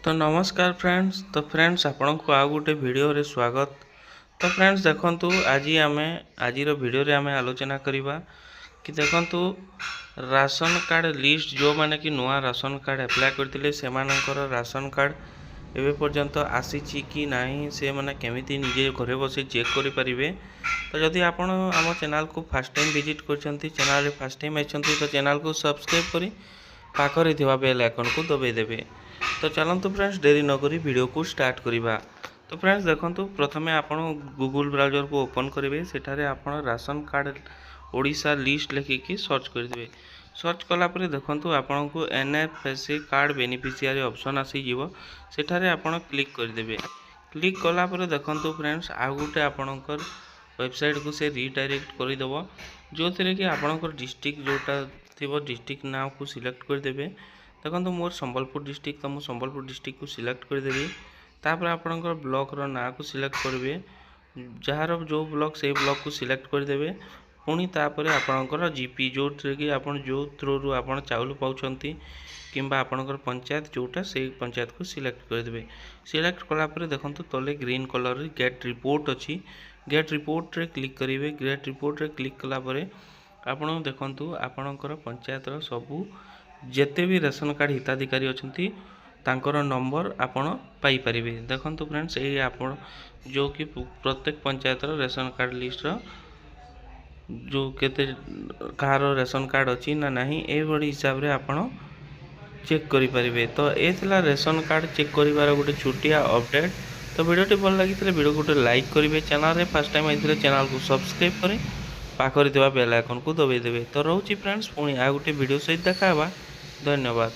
तो नमस्कार फ्रेंड्स। तो फ्रेंड्स आपण को आ गोटे वीडियो रे स्वागत। तो फ्रेंड्स देखंतु आज आजिर वीडियो रे आमे आलोचना करिबा कि देखंतु राशन कार्ड लिस्ट जो माने कि नुआ राशन कार्ड अप्लाई करथिले से मानकर राशन कार्ड एबे पर्यंत आसीची कि नाही से माने केमिति निजे घरे बसी चेक करि परिबे। तो जदि आपण आम चैनल को फर्स्ट टाइम विजिट करछंती, चैनल रे फर्स्ट टाइम आछंती, तो चैनल को सब्सक्राइब करी पाखरे थिबा बेल आइकन को दबाई देबे। तो चलतु फ्रेंड्स देरी न करी वीडियो को स्टार्ट करिबा। तो फ्रेंड्स देखंतु प्रथमे आपण गूगल ब्राउजर को ओपन करेंगे। सेठारे आपण राशन कार्ड ओडिशा लिस्ट लिखिकी सर्च करदेवे। सर्च कला परे देखंतु आपण को एनएफएससी कार्ड बेनिफिशियरी ऑप्शन आसी जीवो। सेठारे आपण क्लिक करदेवे। क्लिक कला परे देखंतु फ्रेंड्स आ गुटे आपणकर वेबसाइट को से रिडायरेक्ट कर देबो, जो थरे कि आपणकर डिस्ट्रिक्ट जोटा थिबो डिस्ट्रिक्ट नाम को सिलेक्ट करदेवे। देखो मोर संबलपुर डिस्ट्रिक्ट, तो मुझे संबलपुर डिस्ट्रिक्ट को सिलेक्ट करदेवी। तापर आपणकर ब्लॉक रो ना को सिलेक्ट करेंगे, जार जो ब्लॉक से ब्लॉक को सिलेक्ट करदेवे। पुणी तापर आपणकर जीपी जो कि आप जो थ्रू रु आप चाउल पाउछंती किंबा आपणकर पंचायत जोटा से पंचायत को सिलेक्ट करदेवे। सिलेक्ट कलापर देखो तले ग्रीन कलर गेट रिपोर्ट अच्छी, गेट रिपोर्ट रे क्लिक करेंगे। गेट रिपोर्ट रे क्लिक कलापर आपण देखंतु आपणकर पंचायत रो सबू जेते भी राशन कार्ड हिताधिकारी अच्छी तांकर नंबर आपण पाई परिबे। देखंतु फ्रेंड्स ये आपण जो कि प्रत्येक पंचायत रो राशन कार्ड लिस्ट रो जो केते कार राशन कार्ड अच्छी ना नहीं ए बड़ी हिसाब रे आपण चेक करि परिबे। तो ए थिला राशन कार्ड चेक करिवार गोटे छोटिया अपडेट। तो वीडियोटी भल लगी वीडियो को लाइक करेंगे, चैनल रे फर्स्ट टाइम आइथिले चैनल को सब्सक्राइब करें पाखरे थिबा बेल आइकन को दबाई देबे। तो रहउची फ्रेंड्स पुणी आ गोटे वीडियो सहित देखा। धन्यवाद।